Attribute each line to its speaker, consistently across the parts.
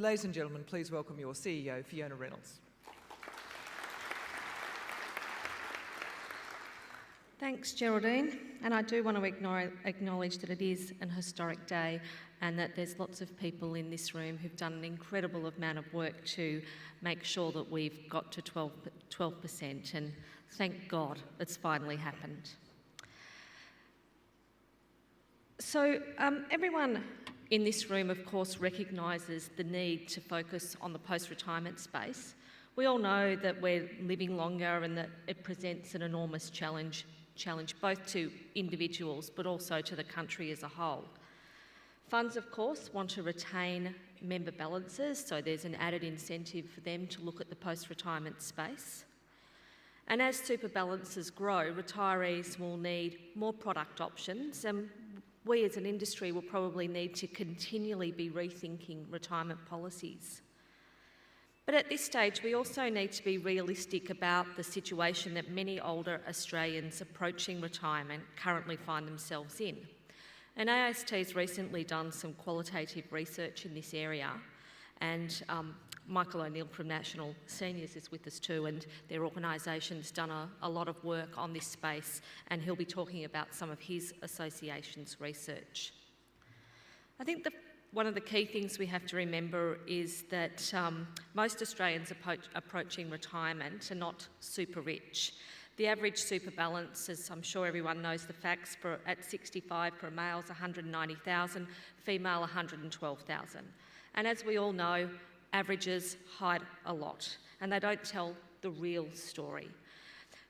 Speaker 1: Ladies and gentlemen, please welcome your CEO, Fiona Reynolds.
Speaker 2: Thanks, Geraldine. And I do want to acknowledge that it is an historic day and that there's lots of people in this room who've done an incredible amount of work to make sure that we've got to 12%, and thank God it's finally happened. So everyone in this room, of course, recognises the need to focus on the post-retirement space. We all know that we're living longer and that it presents an enormous challenge both to individuals but also to the country as a whole. Funds, of course, want to retain member balances, so there's an added incentive for them to look at the post-retirement space. And as super balances grow, retirees will need more product options, and we as an industry will probably need to continually be rethinking retirement policies. But at this stage, we also need to be realistic about the situation that many older Australians approaching retirement currently find themselves in. And AST has recently done some qualitative research in this area, and Michael O'Neill from National Seniors is with us too, and their organisation's done a lot of work on this space, and he'll be talking about some of his association's research. I think one of the key things we have to remember is that most Australians approaching retirement are not super rich. The average super balance, as I'm sure everyone knows the facts, at 65 for a male is 190,000, female 112,000. And as we all know, averages hide a lot and they don't tell the real story.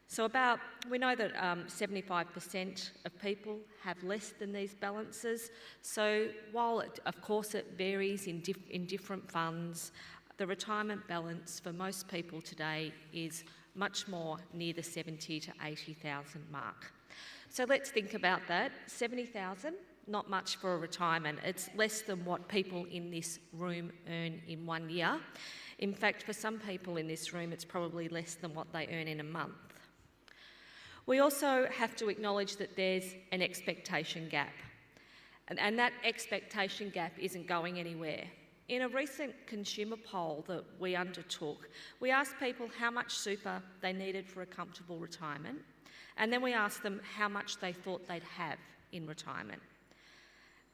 Speaker 2: So we know that 75% of people have less than these balances. So while of course it varies in different funds, the retirement balance for most people today is much more near the 70 to 80,000 mark. So let's think about that. 70,000, not much for a retirement. It's less than what people in this room earn in 1 year. In fact, for some people in this room, it's probably less than what they earn in a month. We also have to acknowledge that there's an expectation gap, and that expectation gap isn't going anywhere. In a recent consumer poll that we undertook, we asked people how much super they needed for a comfortable retirement, and then we asked them how much they thought they'd have in retirement.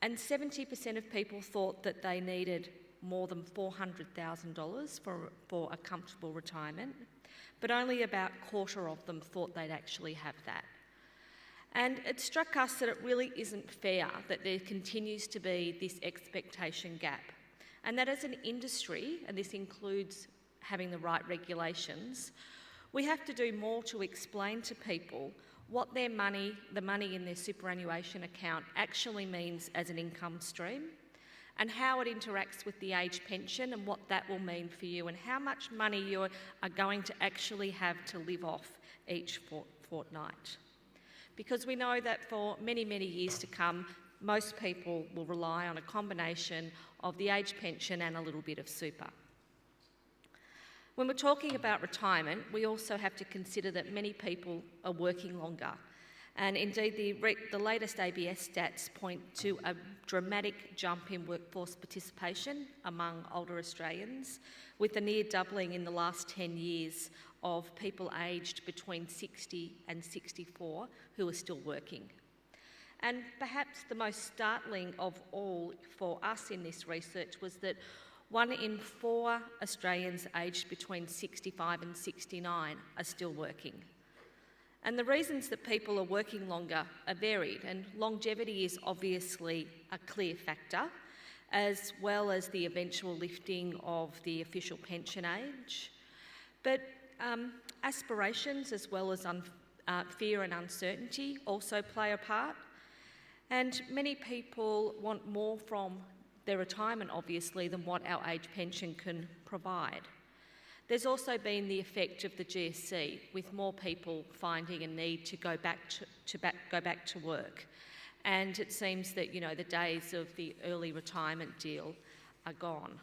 Speaker 2: And 70% of people thought that they needed more than $400,000 for a comfortable retirement, but only about a quarter of them thought they'd actually have that. And it struck us that it really isn't fair that there continues to be this expectation gap, and that as an industry, and this includes having the right regulations, we have to do more to explain to people what the money in their superannuation account actually means as an income stream, and how it interacts with the age pension and what that will mean for you, and how much money you are going to actually have to live off each fortnight. Because we know that for many, many years to come, most people will rely on a combination of the age pension and a little bit of super. When we're talking about retirement, we also have to consider that many people are working longer. And indeed, the latest ABS stats point to a dramatic jump in workforce participation among older Australians, with a near doubling in the last 10 years of people aged between 60 and 64 who are still working. And perhaps the most startling of all for us in this research was that 1 in 4 Australians aged between 65 and 69 are still working. And the reasons that people are working longer are varied, and longevity is obviously a clear factor, as well as the eventual lifting of the official pension age. But aspirations, as well as fear and uncertainty, also play a part. And many people want more from their retirement, obviously, than what our age pension can provide. There's also been the effect of the GFC, with more people finding a need to go back to work. And it seems that, the days of the early retirement deal are gone.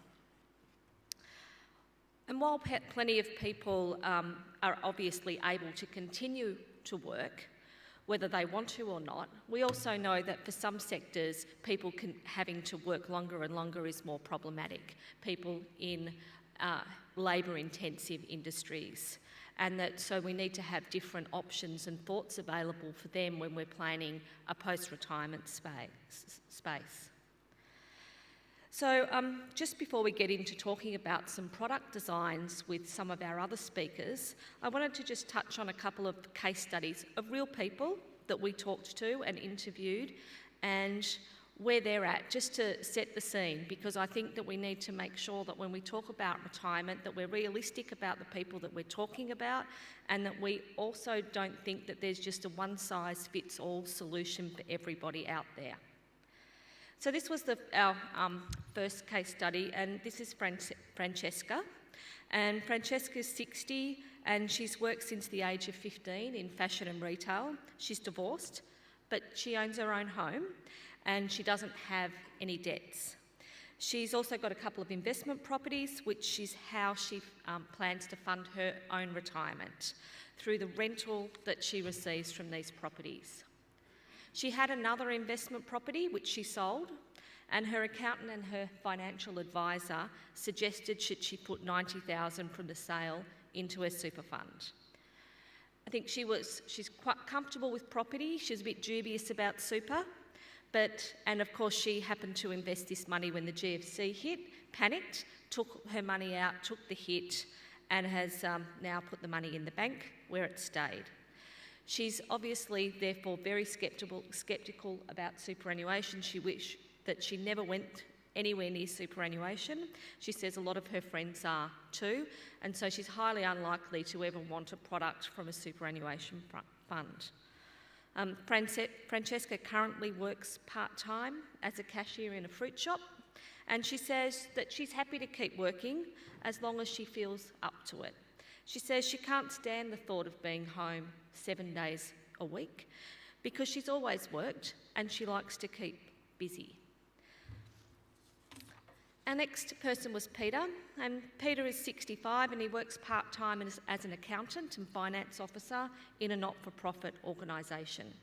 Speaker 2: And while plenty of people are obviously able to continue to work, whether they want to or not. We also know that for some sectors, having to work longer and longer is more problematic. People in labour-intensive industries. And so we need to have different options and thoughts available for them when we're planning a post-retirement space. So just before we get into talking about some product designs with some of our other speakers, I wanted to just touch on a couple of case studies of real people that we talked to and interviewed and where they're at, just to set the scene, because I think that we need to make sure that when we talk about retirement, that we're realistic about the people that we're talking about, and that we also don't think that there's just a one-size-fits-all solution for everybody out there. So this was our first case study, and this is Francesca. And Francesca's 60, and she's worked since the age of 15 in fashion and retail. She's divorced, but she owns her own home, and she doesn't have any debts. She's also got a couple of investment properties, which is how she plans to fund her own retirement, through the rental that she receives from these properties. She had another investment property which she sold, and her accountant and her financial advisor suggested she put $90,000 from the sale into her super fund. I think she's quite comfortable with property. She's a bit dubious about super, and of course she happened to invest this money when the GFC hit, panicked, took her money out, took the hit, and has now put the money in the bank where it stayed. She's obviously, therefore, very sceptical about superannuation. She wished that she never went anywhere near superannuation. She says a lot of her friends are too, and so she's highly unlikely to ever want a product from a superannuation fund. Francesca currently works part-time as a cashier in a fruit shop, and she says that she's happy to keep working as long as she feels up to it. She says she can't stand the thought of being home 7 days a week because she's always worked and she likes to keep busy. Our next person was Peter, and Peter is 65 and he works part-time as an accountant and finance officer in a not-for-profit organisation.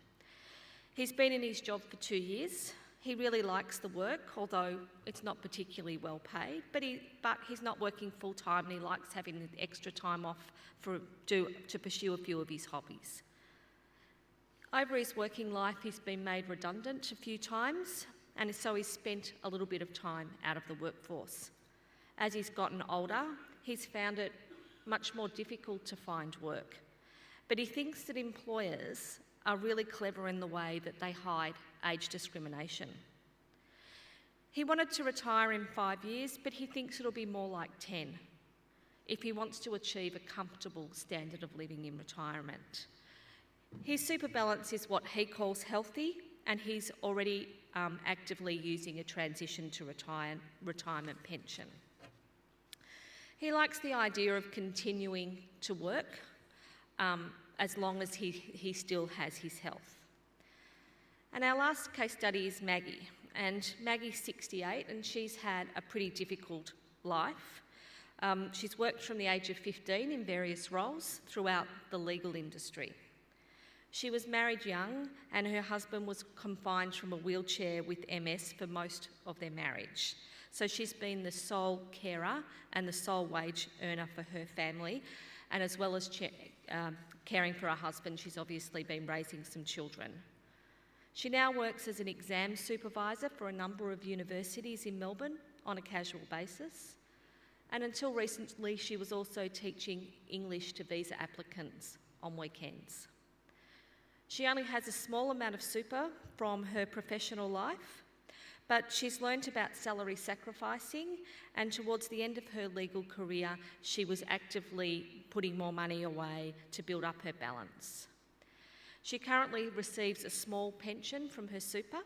Speaker 2: He's been in his job for 2 years. He really likes the work, although it's not particularly well paid, but he's not working full-time and he likes having the extra time off to pursue a few of his hobbies. Over his working life, he's been made redundant a few times, and so he's spent a little bit of time out of the workforce. As he's gotten older, he's found it much more difficult to find work, but he thinks that employers are really clever in the way that they hide age discrimination. He wanted to retire in 5 years, but he thinks it'll be more like 10 if he wants to achieve a comfortable standard of living in retirement. His super balance is what he calls healthy, and he's already actively using a transition to retirement pension. He likes the idea of continuing to work as long as he still has his health. And our last case study is Maggie. And Maggie's 68 and she's had a pretty difficult life. She's worked from the age of 15 in various roles throughout the legal industry. She was married young and her husband was confined from a wheelchair with MS for most of their marriage. So she's been the sole carer and the sole wage earner for her family, and as well as caring for her husband, she's obviously been raising some children. She now works as an exam supervisor for a number of universities in Melbourne on a casual basis, and until recently she was also teaching English to visa applicants on weekends. She only has a small amount of super from her professional life, but she's learnt about salary sacrificing, and towards the end of her legal career, she was actively putting more money away to build up her balance. She currently receives a small pension from her super,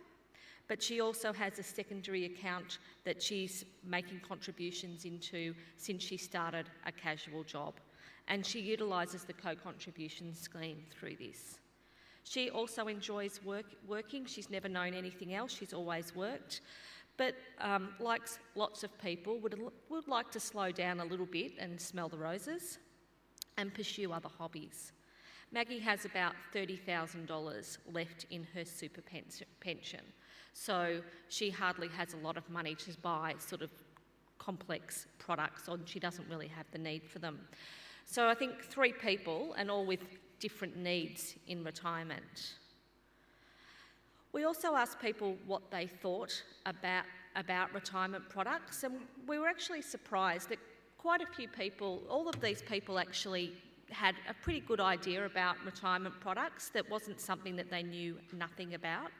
Speaker 2: but she also has a secondary account that she's making contributions into since she started a casual job, and she utilises the co-contribution scheme through this. She also enjoys working. She's never known anything else. She's always worked, but like lots of people, would like to slow down a little bit and smell the roses and pursue other hobbies. Maggie has about $30,000 left in her super pension. So she hardly has a lot of money to buy sort of complex products, or she doesn't really have the need for them. So I think 3 people, and all with different needs in retirement. We also asked people what they thought about retirement products, and we were actually surprised that quite a few people, all of these people actually had a pretty good idea about retirement products. That wasn't something that they knew nothing about.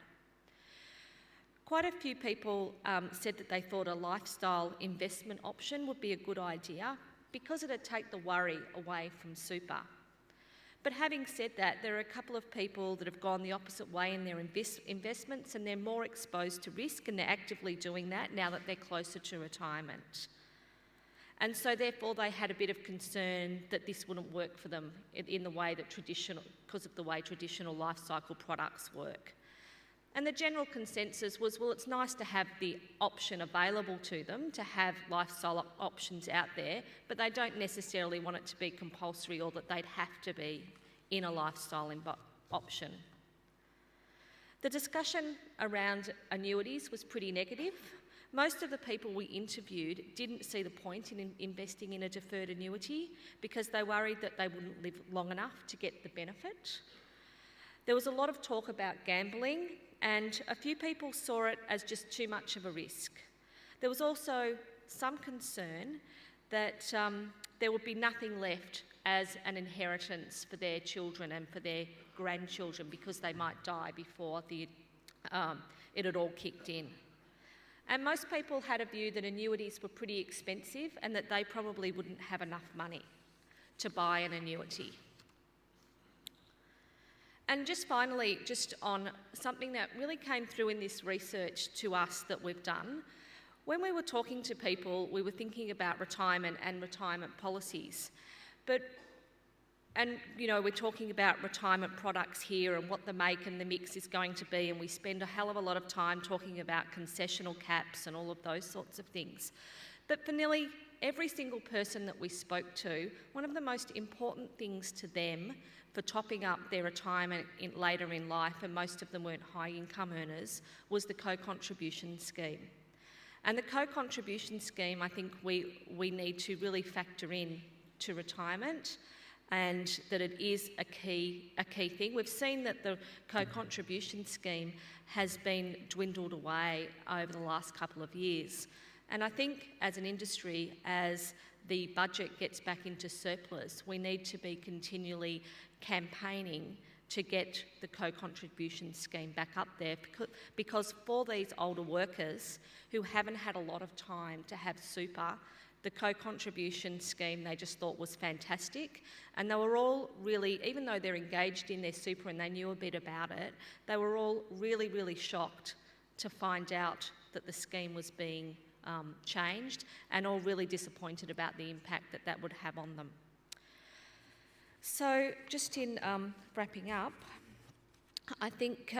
Speaker 2: Quite a few people said that they thought a lifestyle investment option would be a good idea because it'd take the worry away from super. But having said that, there are a couple of people that have gone the opposite way in their investments, and they're more exposed to risk, and they're actively doing that now that they're closer to retirement. And so therefore they had a bit of concern that this wouldn't work for them in the way that because of the way traditional life cycle products work. And the general consensus was, well, it's nice to have the option available to them, to have lifestyle options out there, but they don't necessarily want it to be compulsory or that they'd have to be in a lifestyle option. The discussion around annuities was pretty negative. Most of the people we interviewed didn't see the point in investing in a deferred annuity because they worried that they wouldn't live long enough to get the benefit. There was a lot of talk about gambling, and a few people saw it as just too much of a risk. There was also some concern that there would be nothing left as an inheritance for their children and for their grandchildren because they might die before it had all kicked in. And most people had a view that annuities were pretty expensive and that they probably wouldn't have enough money to buy an annuity. And just finally, just on something that really came through in this research to us that we've done, when we were talking to people, we were thinking about retirement and retirement policies. We're talking about retirement products here and what the make and the mix is going to be, and we spend a hell of a lot of time talking about concessional caps and all of those sorts of things. But for nearly every single person that we spoke to, one of the most important things to them for topping up their retirement later in life, and most of them weren't high income earners, was the co-contribution scheme. And the co-contribution scheme, I think we need to really factor in to retirement, and that it is a key thing. We've seen that the co-contribution scheme has been dwindled away over the last couple of years. And I think as an industry, as the budget gets back into surplus, we need to be continually campaigning to get the co-contribution scheme back up there, because for these older workers who haven't had a lot of time to have super, the co-contribution scheme they just thought was fantastic, and they were all really, even though they're engaged in their super and they knew a bit about it, they were all really, really shocked to find out that the scheme was being changed, and all really disappointed about the impact that that would have on them. So just in wrapping up, I think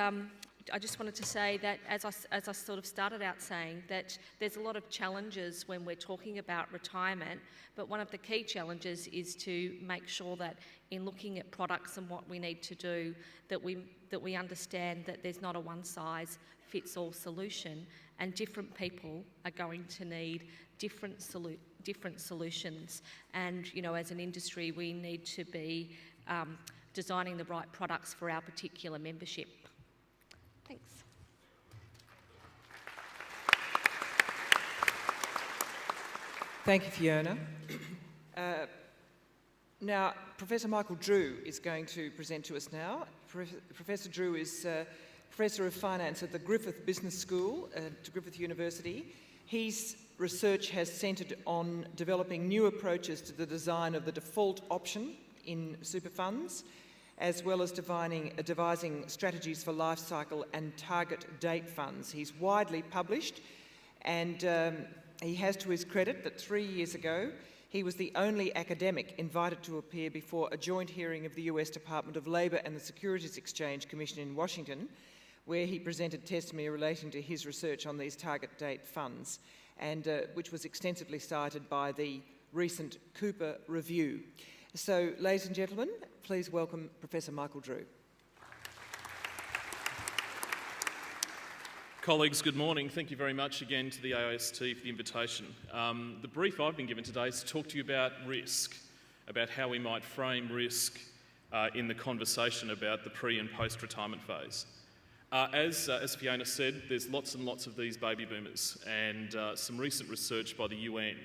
Speaker 2: I just wanted to say that as I sort of started out saying, that there's a lot of challenges when we're talking about retirement, but one of the key challenges is to make sure that in looking at products and what we need to do, that we understand that there's not a one-size-fits-all solution, and different people are going to need different solutions. And, as an industry, we need to be designing the right products for our particular membership. Thanks.
Speaker 1: Thank you, Fiona. Now, Professor Michael Drew is going to present to us now. Professor Drew is Professor of Finance at the Griffith Business School at Griffith University. His research has centred on developing new approaches to the design of the default option in super funds, as well as devising strategies for life cycle and target date funds. He's widely published, and he has to his credit that 3 years ago he was the only academic invited to appear before a joint hearing of the US Department of Labor and the Securities Exchange Commission in Washington, where he presented testimony relating to his research on these target date funds, and which was extensively cited by the recent Cooper Review. So, ladies and gentlemen, please welcome Professor Michael Drew.
Speaker 3: Colleagues, good morning. Thank you very much again to the AIST for the invitation. The brief I've been given today is to talk to you about risk, about how we might frame risk in the conversation about the pre- and post-retirement phase. As Fiona said, there's lots and lots of these baby boomers, and some recent research by the UN,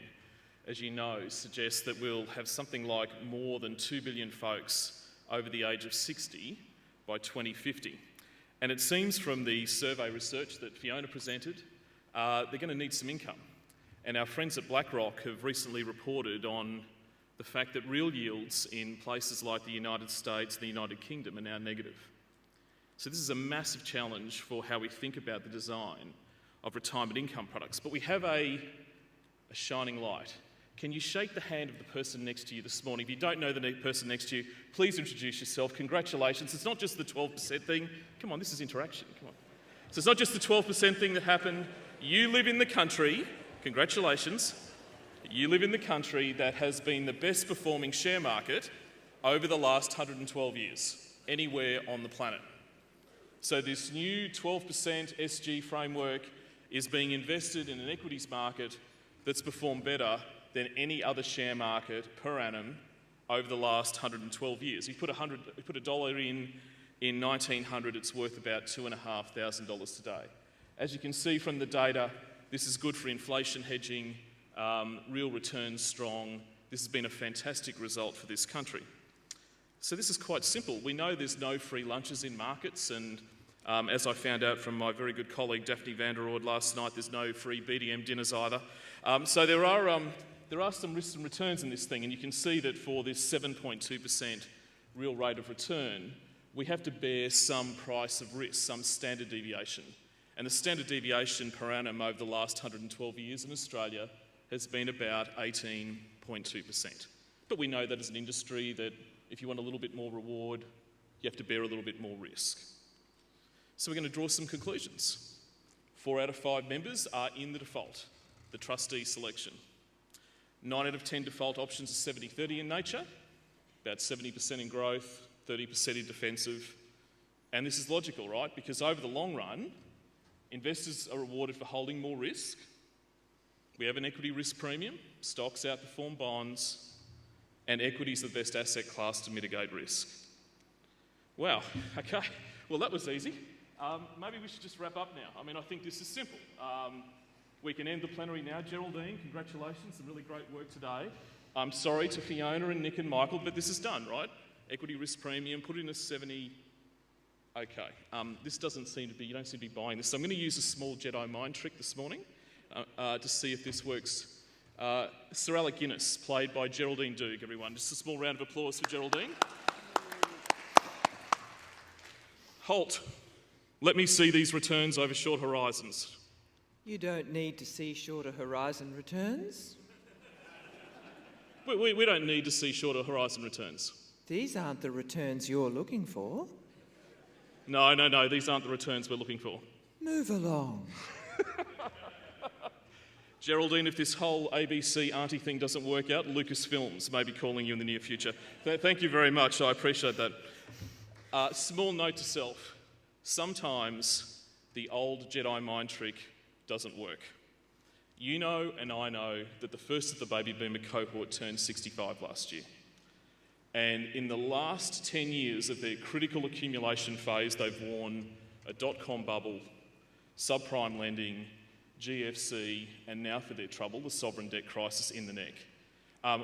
Speaker 3: as you know, suggests that we'll have something like more than 2 billion folks over the age of 60 by 2050. And it seems from the survey research that Fiona presented, they're going to need some income. And our friends at BlackRock have recently reported on the fact that real yields in places like the United States and the United Kingdom are now negative. So this is a massive challenge for how we think about the design of retirement income products. But we have a shining light. Can you shake the hand of the person next to you this morning? If you don't know the person next to you, please introduce yourself. Congratulations. It's not just the 12% thing. Come on, this is interaction. Come on. So it's not just the 12% thing that happened. You live in the country, congratulations, you live in the country that has been the best performing share market over the last 112 years, anywhere on the planet. So this new 12% SG framework is being invested in an equities market that's performed better than any other share market per annum over the last 112 years. You put $100 in 1900, it's worth about $2,500 today. As you can see from the data, this is good for inflation hedging, real returns strong. This has been a fantastic result for this country. So this is quite simple. We know there's no free lunches in markets, and as I found out from my very good colleague Daphne van der Oord last night, there's no free BDM dinners either. So there are some risks and returns in this thing, and you can see that for this 7.2% real rate of return, we have to bear some price of risk, some standard deviation. And the standard deviation per annum over the last 112 years in Australia has been about 18.2%. But we know that as an industry that if you want a little bit more reward, you have to bear a little bit more risk. So we're going to draw some conclusions. 4 out of 5 members are in the default, the trustee selection. 9 out of 10 default options are 70-30 in nature, about 70% in growth, 30% in defensive. And this is logical, right? Because over the long run, investors are rewarded for holding more risk. We have an equity risk premium, stocks outperform bonds, and equity is the best asset class to mitigate risk. Wow, okay, well that was easy. Maybe we should just wrap up now. I mean, I think this is simple. We can end the plenary now. Geraldine, congratulations, some really great work today. I'm sorry to Fiona and Nick and Michael, but this is done, right? Equity risk premium, put in a 70. Okay, this doesn't seem to be, you don't seem to be buying this. So I'm going to use a small Jedi mind trick this morning to see if this works. Sir Alec Guinness, played by Geraldine Doogue, everyone. Just a small round of applause for Geraldine. Halt. Let me see these returns over short horizons.
Speaker 1: You don't need to see shorter horizon returns.
Speaker 3: We don't need to see shorter horizon returns.
Speaker 1: These aren't the returns you're looking for.
Speaker 3: No, these aren't the returns we're looking for.
Speaker 1: Move along.
Speaker 3: Geraldine, if this whole ABC auntie thing doesn't work out, Lucasfilms may be calling you in the near future. Thank you very much, I appreciate that. Small note to self. Sometimes the old Jedi mind trick doesn't work. You know and I know that the first of the baby boomer cohort turned 65 last year. And in the last 10 years of their critical accumulation phase, they've worn a dot-com bubble, subprime lending, GFC, and now for their trouble, the sovereign debt crisis in the neck.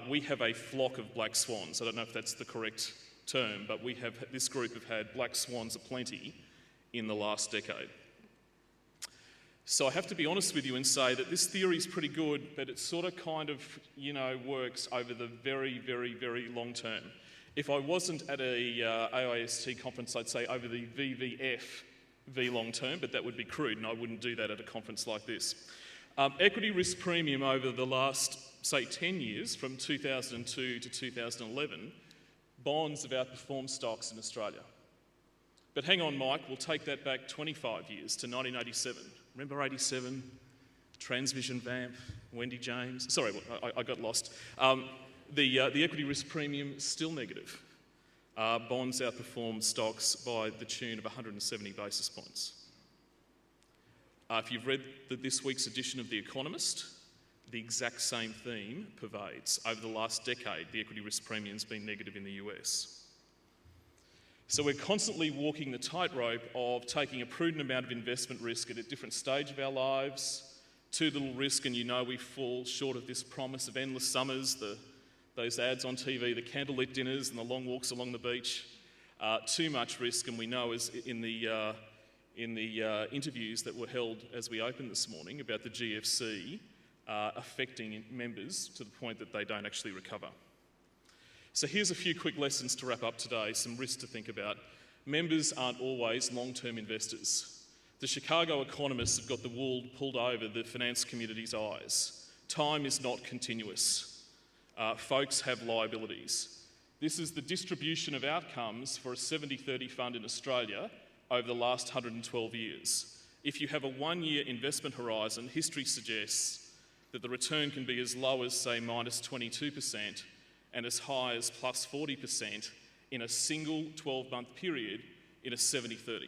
Speaker 3: We have a flock of black swans. I don't know if that's the correct term, but this group have had black swans aplenty in the last decade. So I have to be honest with you and say that this theory is pretty good, but it sort of kind of, works over the very, very, very long term. If I wasn't at a AIST conference, I'd say over the VVF, V long term, but that would be crude and I wouldn't do that at a conference like this. Equity risk premium over the last, say, 10 years, from 2002 to 2011, bonds have outperformed stocks in Australia. But hang on, Mike, we'll take that back 25 years to 1987. Remember 87? Transvision Vamp, Wendy James. Sorry, I got lost. The equity risk premium is still negative. Bonds outperform stocks by the tune of 170 basis points. If you've read this week's edition of The Economist, the exact same theme pervades. Over the last decade, the equity risk premium has been negative in the US. So we're constantly walking the tightrope of taking a prudent amount of investment risk at a different stage of our lives, too little risk and you know we fall short of this promise of endless summers, those ads on TV, the candlelit dinners and the long walks along the beach. Too much risk, and we know as in the interviews that were held as we opened this morning about the GFC affecting members to the point that they don't actually recover. So here's a few quick lessons to wrap up today, some risks to think about. Members aren't always long-term investors. The Chicago economists have got the wool pulled over the finance community's eyes. Time is not continuous. Folks have liabilities. This is the distribution of outcomes for a 70-30 fund in Australia over the last 112 years. If you have a one-year investment horizon, history suggests that the return can be as low as, say, minus 22% and as high as plus 40% in a single 12-month period in a 70-30.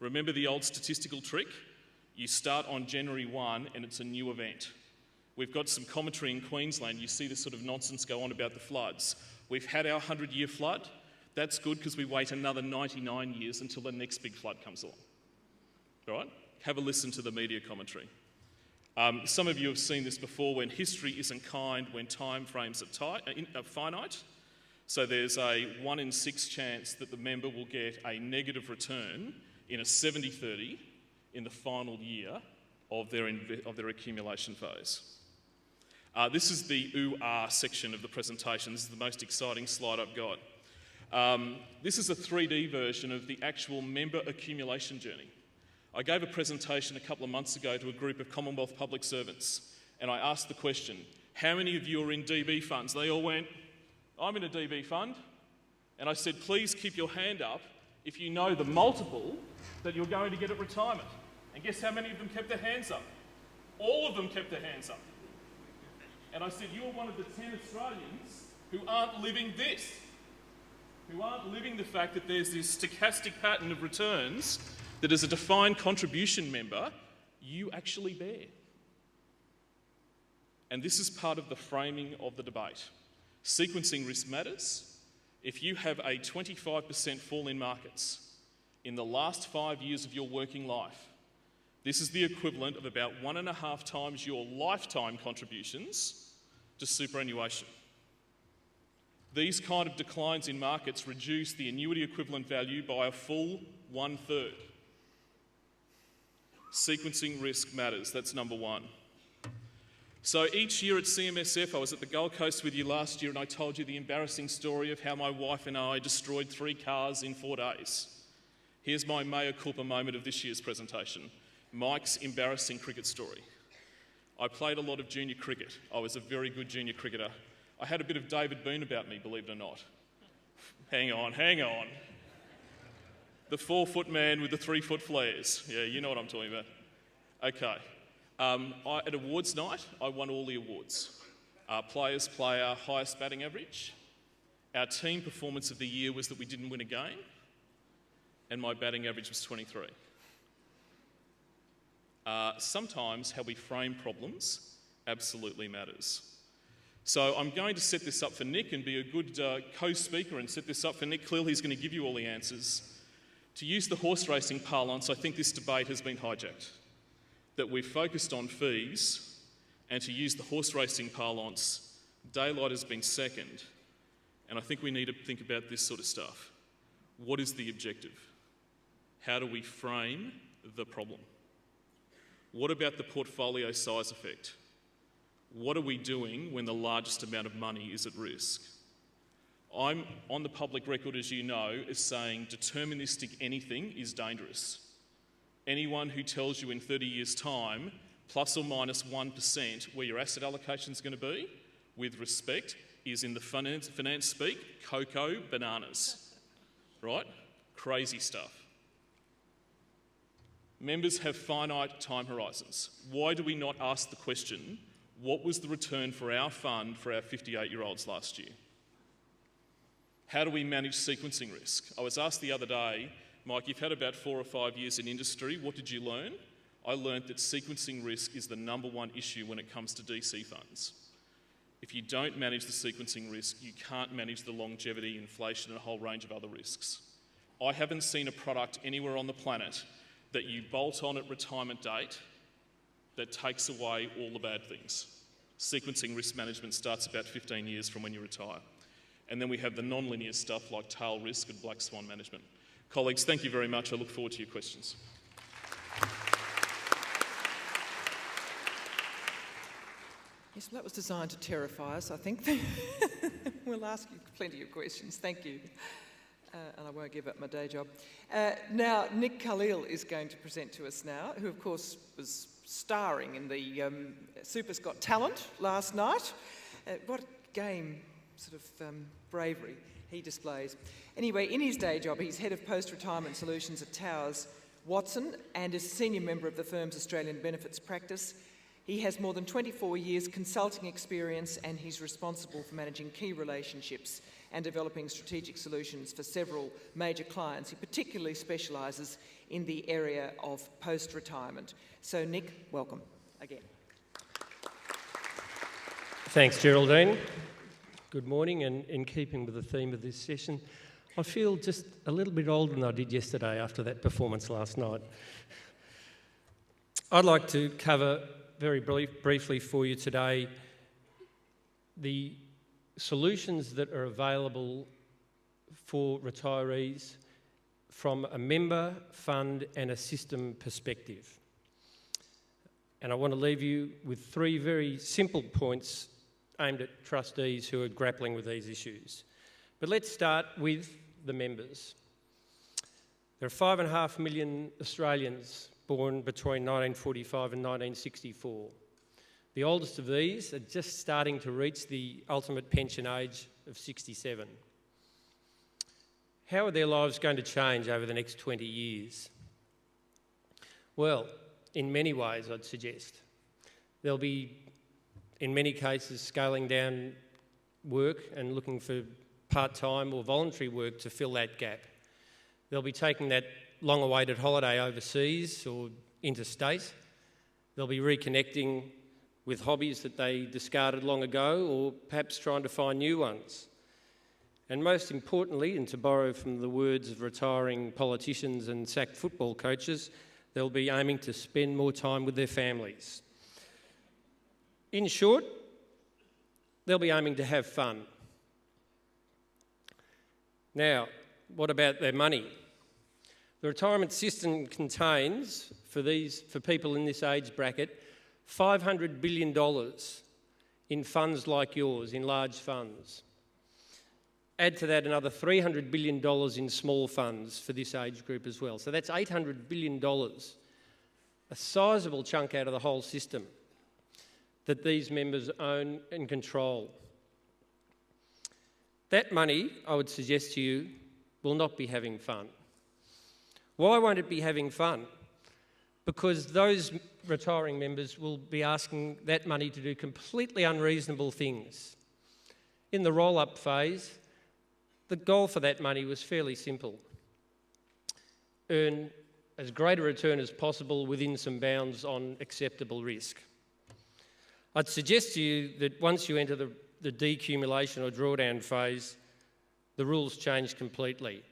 Speaker 3: Remember the old statistical trick? You start on January 1 and it's a new event. We've got some commentary in Queensland. You see this sort of nonsense go on about the floods. We've had our 100-year flood. That's good because we wait another 99 years until the next big flood comes along. All right? Have a listen to the media commentary. Some of you have seen this before when history isn't kind, when time frames are finite. So there's a 1 in 6 chance that the member will get a negative return in a 70-30 in the final year of their accumulation phase. This is the ooh-ah section of the presentation. This is the most exciting slide I've got. This is a 3D version of the actual member accumulation journey. I gave a presentation a couple of months ago to a group of Commonwealth public servants, and I asked the question, how many of you are in DB funds? They all went, I'm in a DB fund. And I said, please keep your hand up if you know the multiple that you're going to get at retirement. And guess how many of them kept their hands up? All of them kept their hands up. And I said, you're one of the 10 Australians who aren't living this, who aren't living the fact that there's this stochastic pattern of returns that as a defined contribution member, you actually bear. And this is part of the framing of the debate. Sequencing risk matters. If you have a 25% fall in markets in the last 5 years of your working life, this is the equivalent of about 1.5 times your lifetime contributions to superannuation. These kind of declines in markets reduce the annuity equivalent value by a full 1/3. Sequencing risk matters, that's number one. So each year at CMSF, I was at the Gold Coast with you last year and I told you the embarrassing story of how my wife and I destroyed 3 cars in 4 days. Here's my mea culpa moment of this year's presentation. Mike's embarrassing cricket story. I played a lot of junior cricket. I was a very good junior cricketer. I had a bit of David Boone about me, believe it or not. Hang on. The 4-foot man with the 3-foot flares. Yeah, you know what I'm talking about. Okay. At awards night, I won all the awards. Players' player, highest batting average. Our team performance of the year was that we didn't win a game, and my batting average was 23. Sometimes how we frame problems absolutely matters. So I'm going to set this up for Nick and be a good co-speaker and set this up for Nick. Clearly he's going to give you all the answers. To use the horse racing parlance, I think this debate has been hijacked. That we've focused on fees, and to use the horse racing parlance, daylight has been second, and I think we need to think about this sort of stuff. What is the objective? How do we frame the problem? What about the portfolio size effect? What are we doing when the largest amount of money is at risk? I'm on the public record, as you know, as saying deterministic anything is dangerous. Anyone who tells you in 30 years' time, plus or minus 1% where your asset allocation is going to be, with respect, is in the finance speak, cocoa bananas. Right? Crazy stuff. Members have finite time horizons. Why do we not ask the question, what was the return for our fund for our 58-year-olds last year? How do we manage sequencing risk? I was asked the other day, Mike, you've had about 4 or 5 years in industry, what did you learn? I learned that sequencing risk is the number one issue when it comes to DC funds. If you don't manage the sequencing risk, you can't manage the longevity, inflation, and a whole range of other risks. I haven't seen a product anywhere on the planet that you bolt on at retirement date that takes away all the bad things. Sequencing risk management starts about 15 years from when you retire. And then we have the non-linear stuff like tail risk and black swan management. Colleagues, thank you very much. I look forward to your questions.
Speaker 1: Yes, well, that was designed to terrify us, I think. We'll ask you plenty of questions. Thank you. And I won't give up my day job. Now, Nick Khalil is going to present to us now, who, of course, was starring in the Super's Got Talent last night. What a game sort of bravery he displays. Anyway, in his day job, he's head of post-retirement solutions at Towers Watson and is a senior member of the firm's Australian benefits practice. He has more than 24 years consulting experience and he's responsible for managing key relationships and developing strategic solutions for several major clients. He particularly specialises in the area of post-retirement. So, Nick, welcome again.
Speaker 4: Thanks, Geraldine. Good morning, and in keeping with the theme of this session, I feel just a little bit older than I did yesterday after that performance last night. I'd like to cover very briefly for you today the solutions that are available for retirees from a member, fund and a system perspective. And I want to leave you with 3 very simple points aimed at trustees who are grappling with these issues. But let's start with the members. There are 5.5 million Australians born between 1945 and 1964. The oldest of these are just starting to reach the ultimate pension age of 67. How are their lives going to change over the next 20 years? Well, in many ways, I'd suggest. They'll be, in many cases, scaling down work and looking for part-time or voluntary work to fill that gap. They'll be taking that long-awaited holiday overseas or interstate. They'll be reconnecting with hobbies that they discarded long ago, or perhaps trying to find new ones. And most importantly, and to borrow from the words of retiring politicians and sacked football coaches, they'll be aiming to spend more time with their families. In short, they'll be aiming to have fun. Now, what about their money? The retirement system contains, for people in this age bracket, $500 billion in funds like yours, in large funds. Add to that another $300 billion in small funds for this age group as well. So that's $800 billion, a sizable chunk out of the whole system that these members own and control. That money, I would suggest to you, will not be having fun. Why won't it be having fun? Because those retiring members will be asking that money to do completely unreasonable things. In the roll-up phase, the goal for that money was fairly simple. Earn as great a return as possible within some bounds on acceptable risk. I'd suggest to you that once you enter the decumulation or drawdown phase, the rules change completely,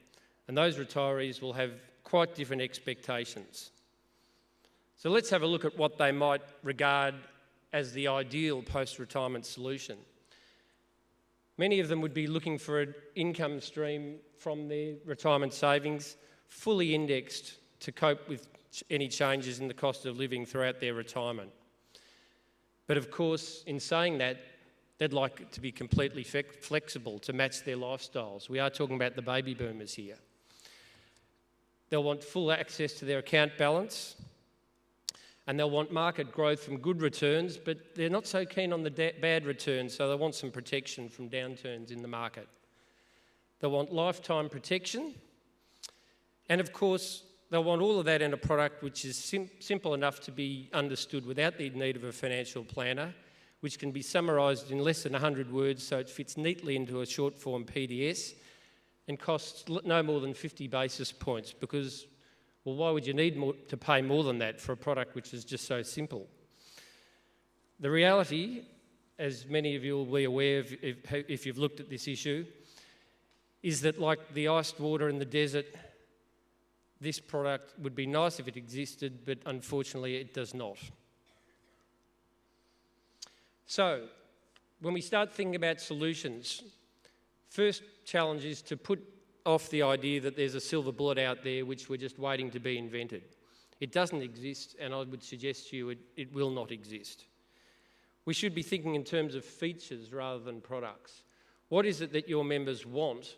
Speaker 4: and those retirees will have quite different expectations. So let's have a look at what they might regard as the ideal post-retirement solution. Many of them would be looking for an income stream from their retirement savings fully indexed to cope with any changes in the cost of living throughout their retirement. But of course, in saying that, they'd like it to be completely flexible to match their lifestyles. We are talking about the baby boomers here. They'll want full access to their account balance, and they'll want market growth from good returns, but they're not so keen on the bad returns, so they want some protection from downturns in the market. They'll want lifetime protection, and of course, they'll want all of that in a product which is simple enough to be understood without the need of a financial planner, which can be summarised in less than 100 words so it fits neatly into a short form PDS and costs no more than 50 basis points because, well, why would you need to pay more than that for a product which is just so simple? The reality, as many of you will be aware of if you've looked at this issue, is that like the iced water in the desert, this product would be nice if it existed, but unfortunately it does not. So, when we start thinking about solutions, first challenge is to put off the idea that there's a silver bullet out there which we're just waiting to be invented. It doesn't exist, and I would suggest to you it will not exist. We should be thinking in terms of features rather than products. What is it that your members want,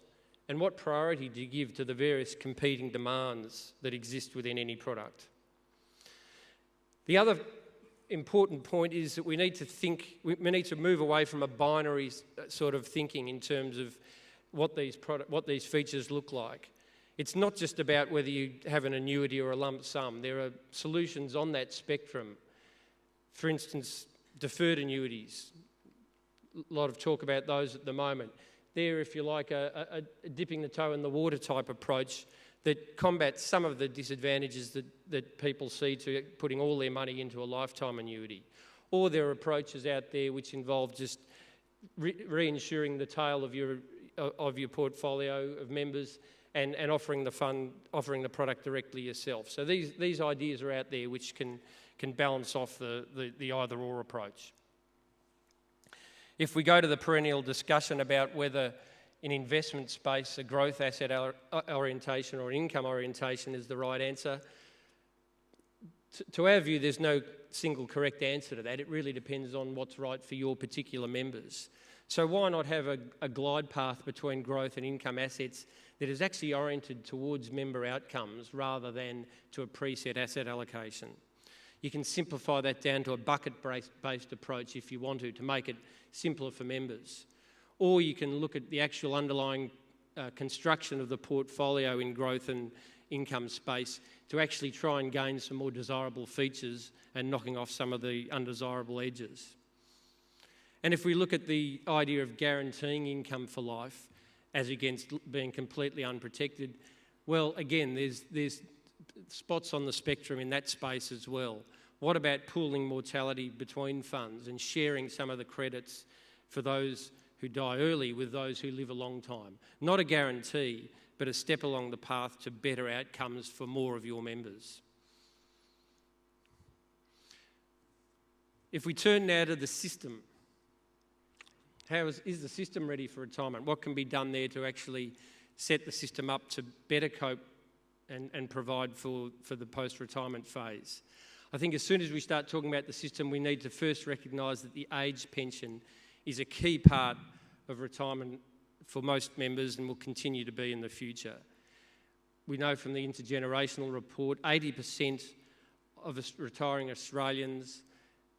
Speaker 4: and what priority do you give to the various competing demands that exist within any product? The other important point is that we need to move away from a binary sort of thinking in terms of what these features look like. It's not just about whether you have an annuity or a lump sum. There are solutions on that spectrum. For instance, deferred annuities. A lot of talk about those at the moment. They're, if you like, a dipping the toe in the water type approach that combats some of the disadvantages that people see to putting all their money into a lifetime annuity. Or there are approaches out there which involve just reinsuring the tail of your portfolio of members and offering the product directly yourself. So these ideas are out there which can balance off the either or approach. If we go to the perennial discussion about whether in investment space a growth asset orientation or income orientation is the right answer, to our view there's no single correct answer to that. It really depends on what's right for your particular members. So why not have a glide path between growth and income assets that is actually oriented towards member outcomes rather than to a preset asset allocation? You can simplify that down to a bucket-based approach if you want to make it simpler for members. Or you can look at the actual underlying construction of the portfolio in growth and income space to actually try and gain some more desirable features and knocking off some of the undesirable edges. And if we look at the idea of guaranteeing income for life as against being completely unprotected, well, again, there's spots on the spectrum in that space as well. What about pooling mortality between funds and sharing some of the credits for those who die early with those who live a long time? Not a guarantee, but a step along the path to better outcomes for more of your members. If we turn now to the system, how is the system ready for retirement? What can be done there to actually set the system up to better cope and provide for the post-retirement phase? I think as soon as we start talking about the system, we need to first recognise that the age pension is a key part of retirement for most members and will continue to be in the future. We know from the intergenerational report, 80% of retiring Australians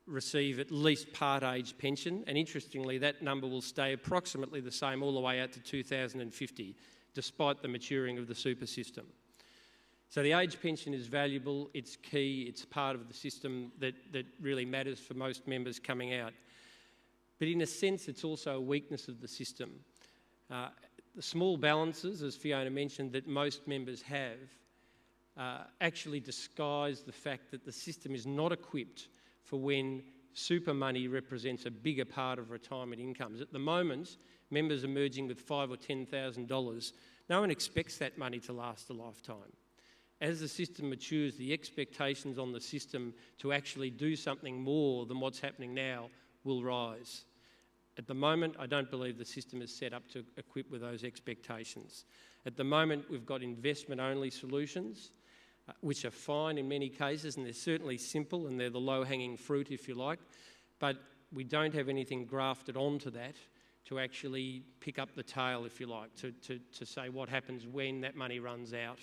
Speaker 4: receive at least part-age pension, and interestingly, that number will stay approximately the same all the way out to 2050, despite the maturing of the super system. So the age pension is valuable, it's key, it's part of the system that really matters for most members coming out. But in a sense, it's also a weakness of the system. The small balances, as Fiona mentioned, that most members have actually disguise the fact that the system is not equipped for when super money represents a bigger part of retirement incomes. At the moment, members emerging with $5,000 or $10,000, no one expects that money to last a lifetime. As the system matures, the expectations on the system to actually do something more than what's happening now will rise. At the moment, I don't believe the system is set up to equip with those expectations. At the moment, we've got investment-only solutions, which are fine in many cases, and they're certainly simple and they're the low-hanging fruit, if you like, but we don't have anything grafted onto that to actually pick up the tail, if you like, to say what happens when that money runs out.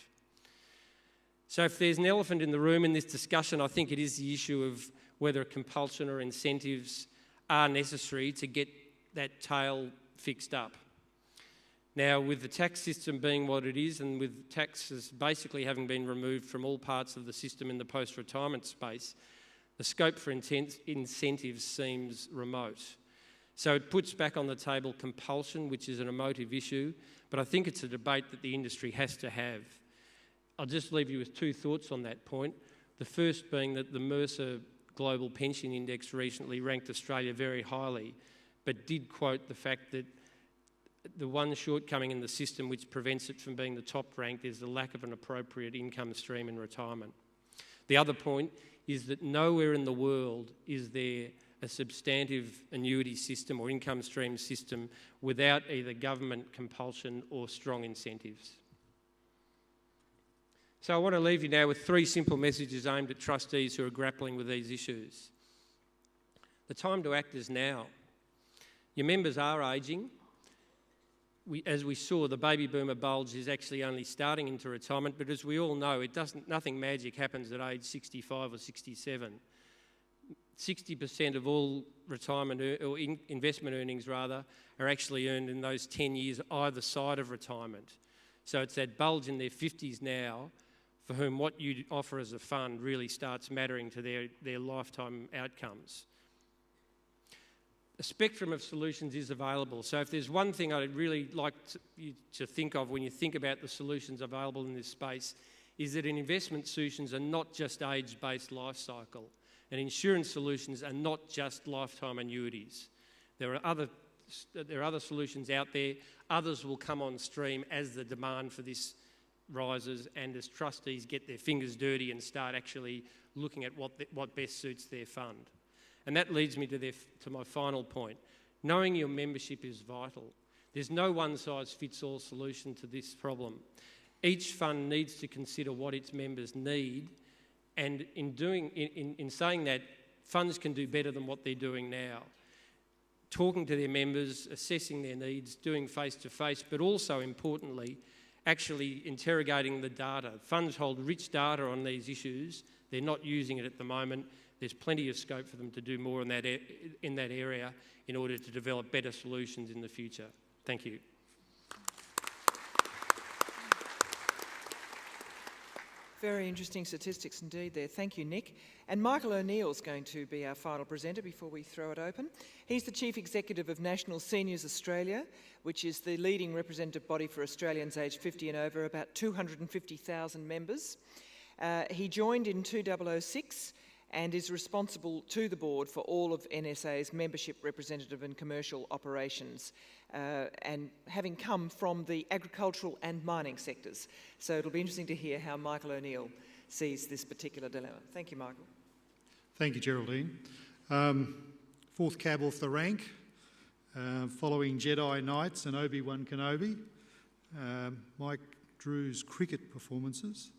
Speaker 4: So if there's an elephant in the room in this discussion, I think it is the issue of whether compulsion or incentives are necessary to get that tail fixed up. Now, with the tax system being what it is, and with taxes basically having been removed from all parts of the system in the post-retirement space, the scope for incentives seems remote. So it puts back on the table compulsion, which is an emotive issue, but I think it's a debate that the industry has to have. I'll just leave you with two thoughts on that point. The first being that the Mercer Global Pension Index recently ranked Australia very highly, but did quote the fact that the one shortcoming in the system which prevents it from being the top ranked is the lack of an appropriate income stream in retirement. The other point is that nowhere in the world is there a substantive annuity system or income stream system without either government compulsion or strong incentives. So I want to leave you now with three simple messages aimed at trustees who are grappling with these issues. The time to act is now. Your members are ageing. As we saw, the baby boomer bulge is actually only starting into retirement, but as we all know, nothing magic happens at age 65 or 67. 60% of all retirement or investment earnings rather are actually earned in those 10 years either side of retirement. So it's that bulge in their 50s now for whom what you offer as a fund really starts mattering to their lifetime outcomes. A spectrum of solutions is available. So if there's one thing I'd really like you to think of when you think about the solutions available in this space, is that investment solutions are not just age-based life cycle, and insurance solutions are not just lifetime annuities. There are other solutions out there. Others will come on stream as the demand for this rises and as trustees get their fingers dirty and start actually looking at what best suits their fund. And that leads me to my final point. Knowing your membership is vital. There's no one-size-fits-all solution to this problem. Each fund needs to consider what its members need, and in saying that, funds can do better than what they're doing now. Talking to their members, assessing their needs, doing face-to-face, but also importantly, actually interrogating the data. Funds hold rich data on these issues. They're not using it at the moment. There's plenty of scope for them to do more in that area in order to develop better solutions in the future. Thank you.
Speaker 1: Very interesting statistics indeed there. Thank you, Nick. And Michael O'Neill's going to be our final presenter before we throw it open. He's the Chief Executive of National Seniors Australia, which is the leading representative body for Australians aged 50 and over, about 250,000 members. He joined in 2006 and is responsible to the board for all of NSA's membership, representative and commercial operations, and having come from the agricultural and mining sectors. So it'll be interesting to hear how Michael O'Neill sees this particular dilemma. Thank you, Michael.
Speaker 5: Thank you, Geraldine. Fourth cab off the rank, following Jedi Knights and Obi-Wan Kenobi, Mike Drew's cricket performances,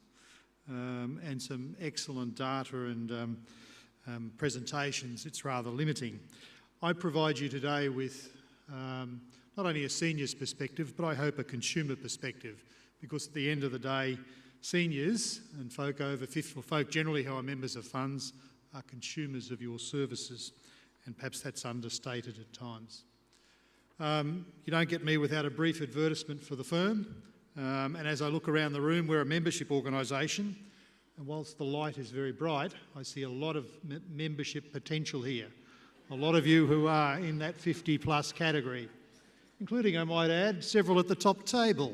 Speaker 5: and some excellent data and presentations. It's rather limiting. I provide you today with not only a seniors perspective, but I hope a consumer perspective, because at the end of the day, seniors and folk over 50, or folk generally who are members of funds, are consumers of your services, and perhaps that's understated at times. You don't get me without a brief advertisement for the firm. And as I look around the room, we're a membership organisation, and whilst the light is very bright, I see a lot of membership potential here. A lot of you who are in that 50 plus category, including, I might add, several at the top table.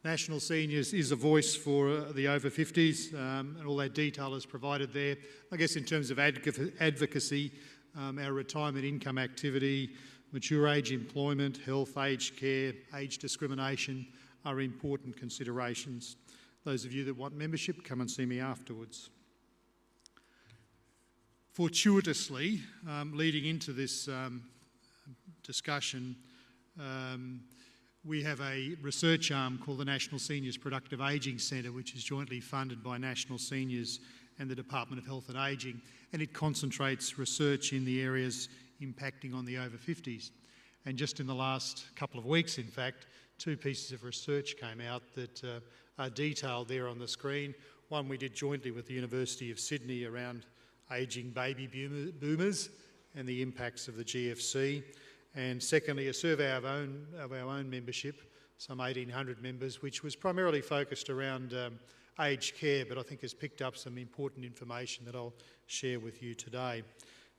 Speaker 5: National Seniors is a voice for the over 50s, and all that detail is provided there. I guess in terms of advocacy, our retirement income activity, mature age employment, health, aged care, age discrimination are important considerations. Those of you that want membership, come and see me afterwards. Fortuitously, leading into this discussion, we have a research arm called the National Seniors Productive Ageing Centre, which is jointly funded by National Seniors and the Department of Health and Ageing, and it concentrates research in the areas impacting on the over 50s. And just in the last couple of weeks, in fact, two pieces of research came out that are detailed there on the screen. One we did jointly with the University of Sydney around ageing baby boomers and the impacts of the GFC. And secondly, a survey of our own membership, some 1,800 members, which was primarily focused around aged care, but I think has picked up some important information that I'll share with you today.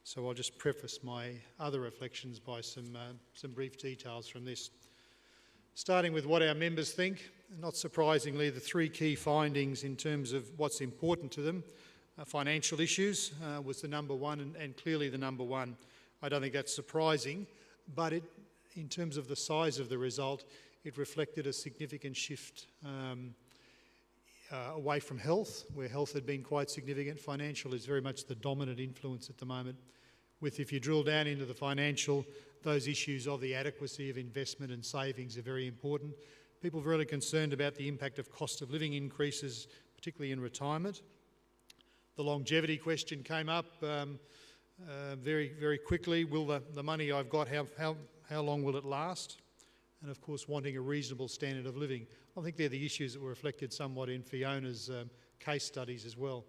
Speaker 5: So I'll just preface my other reflections by some brief details from this. Starting with what our members think, not surprisingly, the three key findings in terms of what's important to them. Financial issues was the number one, and clearly the number one. I don't think that's surprising, but in terms of the size of the result, it reflected a significant shift away from health, where health had been quite significant. Financial is very much the dominant influence at the moment. If you drill down into the financial, those issues of the adequacy of investment and savings are very important. People are really concerned about the impact of cost of living increases, particularly in retirement. The longevity question came up very, very quickly. Will the money I've got, how long will it last? And of course, wanting a reasonable standard of living. I think they're the issues that were reflected somewhat in Fiona's case studies as well.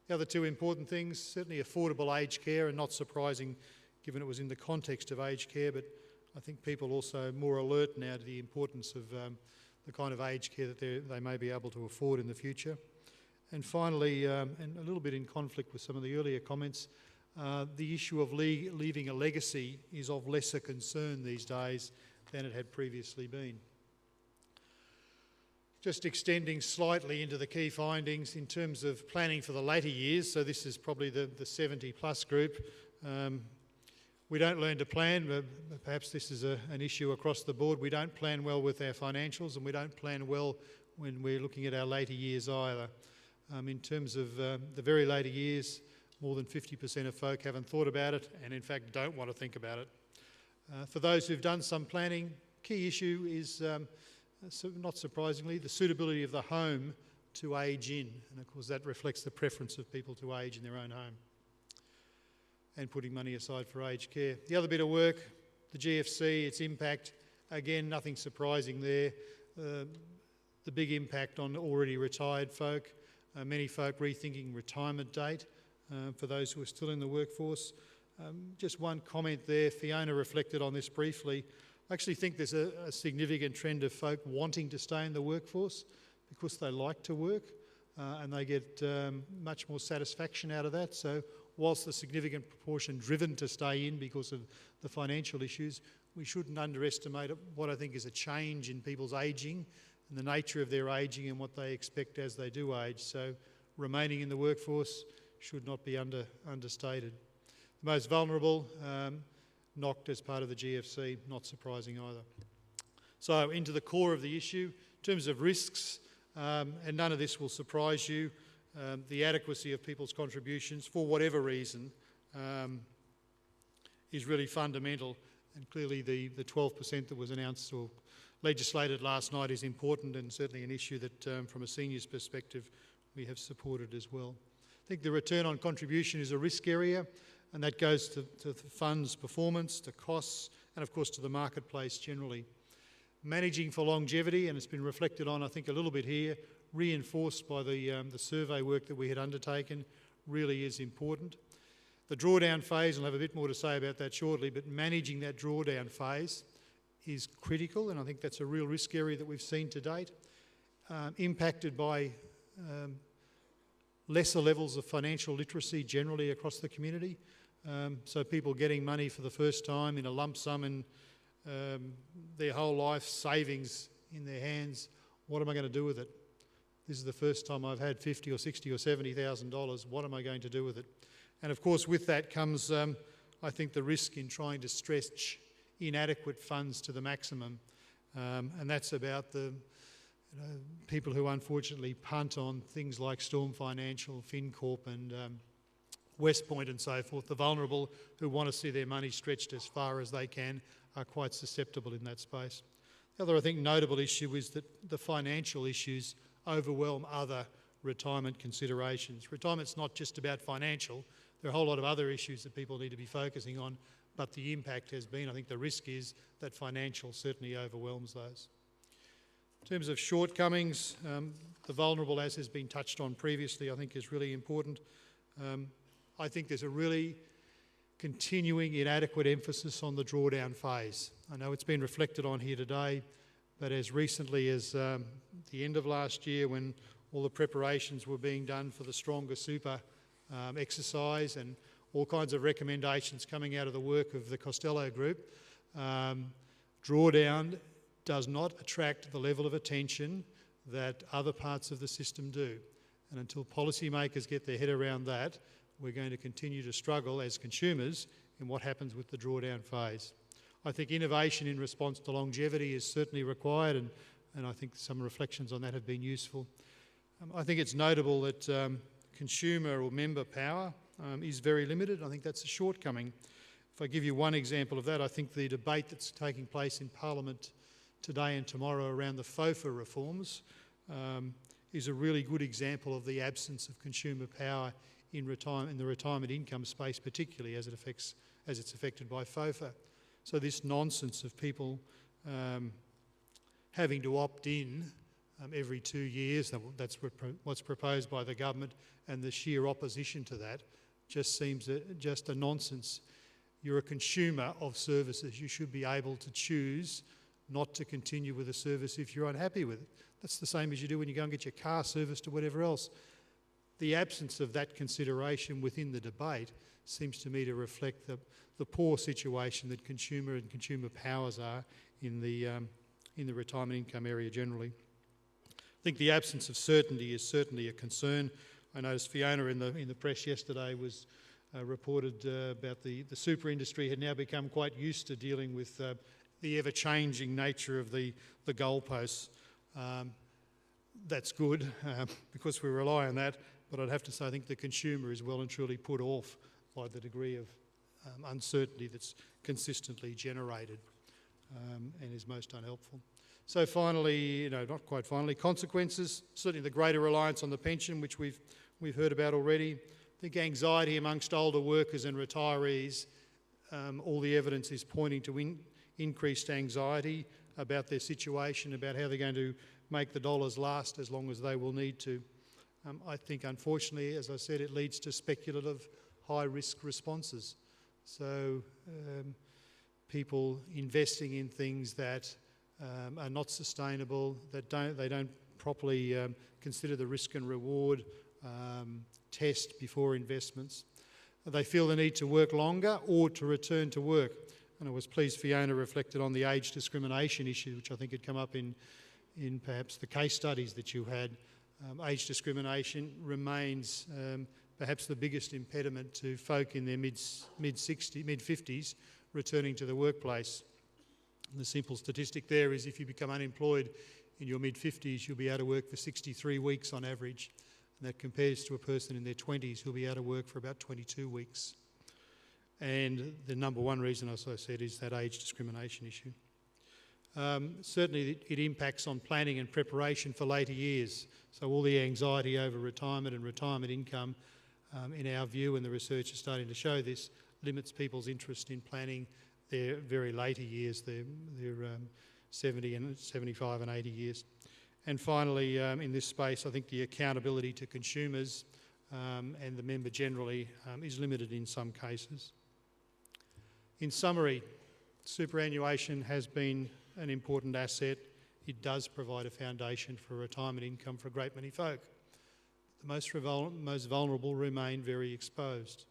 Speaker 5: The other two important things, certainly affordable aged care, and not surprising given it was in the context of aged care, but I think people also more alert now to the importance of the kind of aged care that they may be able to afford in the future. And finally, and a little bit in conflict with some of the earlier comments, the issue of leaving a legacy is of lesser concern these days than it had previously been. Just extending slightly into the key findings in terms of planning for the later years, so this is probably the 70 plus group. We don't learn to plan, but perhaps this is an issue across the board. We don't plan well with our financials, and we don't plan well when we're looking at our later years either. In terms of the very later years, more than 50% of folk haven't thought about it and in fact don't want to think about it. For those who've done some planning, key issue is, not surprisingly, the suitability of the home to age in. And of course that reflects the preference of people to age in their own home and putting money aside for aged care. The other bit of work, the GFC, its impact, again, nothing surprising there. The big impact on already retired folk, many folk rethinking retirement date for those who are still in the workforce. Just one comment there, Fiona reflected on this briefly. I actually think there's a significant trend of folk wanting to stay in the workforce because they like to work and they get much more satisfaction out of that. So whilst the significant proportion driven to stay in because of the financial issues, we shouldn't underestimate what I think is a change in people's ageing and the nature of their ageing and what they expect as they do age. So remaining in the workforce should not be understated. The most vulnerable, knocked as part of the GFC, not surprising either. So into the core of the issue, in terms of risks, and none of this will surprise you, the adequacy of people's contributions for whatever reason is really fundamental, and clearly the 12% that was announced or legislated last night is important and certainly an issue that from a seniors perspective we have supported as well. I think the return on contribution is a risk area, and that goes to the fund's performance, to costs, and of course to the marketplace generally. Managing for longevity, and it's been reflected on I think a little bit here, reinforced by the survey work that we had undertaken, really is important. The drawdown phase, I'll have a bit more to say about that shortly, but managing that drawdown phase is critical, and I think that's a real risk area that we've seen to date, impacted by lesser levels of financial literacy generally across the community. So people getting money for the first time in a lump sum and their whole life savings in their hands. What am I going to do with it? This is the first time I've had $50,000 or $60,000 or $70,000. What am I going to do with it? And of course with that comes, I think, the risk in trying to stretch inadequate funds to the maximum. And that's about the people who unfortunately punt on things like Storm Financial, FinCorp and Westpoint and so forth. The vulnerable who want to see their money stretched as far as they can are quite susceptible in that space. The other, I think, notable issue is that the financial issues overwhelm other retirement considerations. Retirement's not just about financial. There are a whole lot of other issues that people need to be focusing on, but the impact has been, I think the risk is that financial certainly overwhelms those. In terms of shortcomings, the vulnerable, as has been touched on previously, I think is really important. I think there's a really continuing inadequate emphasis on the drawdown phase. I know it's been reflected on here today, but as recently as the end of last year when all the preparations were being done for the Stronger Super exercise, and all kinds of recommendations coming out of the work of the Costello Group. Drawdown does not attract the level of attention that other parts of the system do. And until policymakers get their head around that, we're going to continue to struggle as consumers in what happens with the drawdown phase. I think innovation in response to longevity is certainly required, and I think some reflections on that have been useful. I think it's notable that consumer or member power is very limited. I think that's a shortcoming. If I give you one example of that, I think the debate that's taking place in Parliament today and tomorrow around the FOFA reforms is a really good example of the absence of consumer power in the retirement income space, particularly as it's affected by FOFA. So this nonsense of people having to opt in every 2 years, that's what's proposed by the government, and the sheer opposition to that just seems just a nonsense. You're a consumer of services. You should be able to choose not to continue with a service if you're unhappy with it. That's the same as you do when you go and get your car serviced or whatever else. The absence of that consideration within the debate seems to me to reflect the poor situation that consumer and consumer powers are in the retirement income area generally. I think the absence of certainty is certainly a concern. I noticed Fiona in the press yesterday was reported about the super industry had now become quite used to dealing with the ever-changing nature of the goalposts. That's good because we rely on that, but I'd have to say I think the consumer is well and truly put off by the degree of uncertainty that's consistently generated and is most unhelpful. So finally, not quite finally, consequences, certainly the greater reliance on the pension, which we've heard about already. I think anxiety amongst older workers and retirees, all the evidence is pointing to increased anxiety about their situation, about how they're going to make the dollars last as long as they will need to. I think, unfortunately, as I said, it leads to speculative, high-risk responses. So people investing in things that are not sustainable, that they don't properly consider the risk and reward test before investments. They feel the need to work longer or to return to work. And I was pleased Fiona reflected on the age discrimination issue, which I think had come up in perhaps the case studies that you had. Age discrimination remains perhaps the biggest impediment to folk in their mid-50s returning to the workplace. And the simple statistic there is if you become unemployed in your mid-50s, you'll be out of work for 63 weeks on average. And that compares to a person in their 20s who'll be out of work for about 22 weeks. And the number one reason, as I said, is that age discrimination issue. Certainly it impacts on planning and preparation for later years. So all the anxiety over retirement and retirement income, in our view, and the research is starting to show this, limits people's interest in planning their very later years, their 70 and 75 and 80 years. And finally, in this space, I think the accountability to consumers and the member generally is limited in some cases. In summary, superannuation has been an important asset. It does provide a foundation for retirement income for a great many folk. The most vulnerable remain very exposed.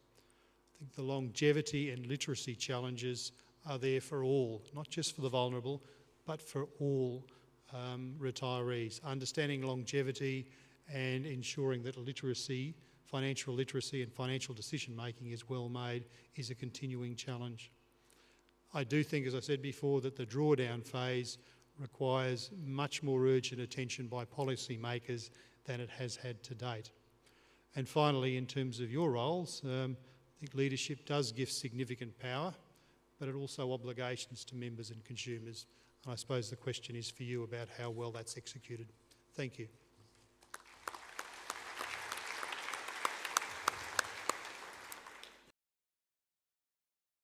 Speaker 5: I think the longevity and literacy challenges are there for all, not just for the vulnerable, but for all retirees. Understanding longevity and ensuring that literacy, financial literacy and financial decision making is well made is a continuing challenge. I do think, as I said before, that the drawdown phase requires much more urgent attention by policymakers than it has had to date. And finally, in terms of your roles, I think leadership does give significant power, but it also obligations to members and consumers. And I suppose the question is for you about how well that's executed. Thank you.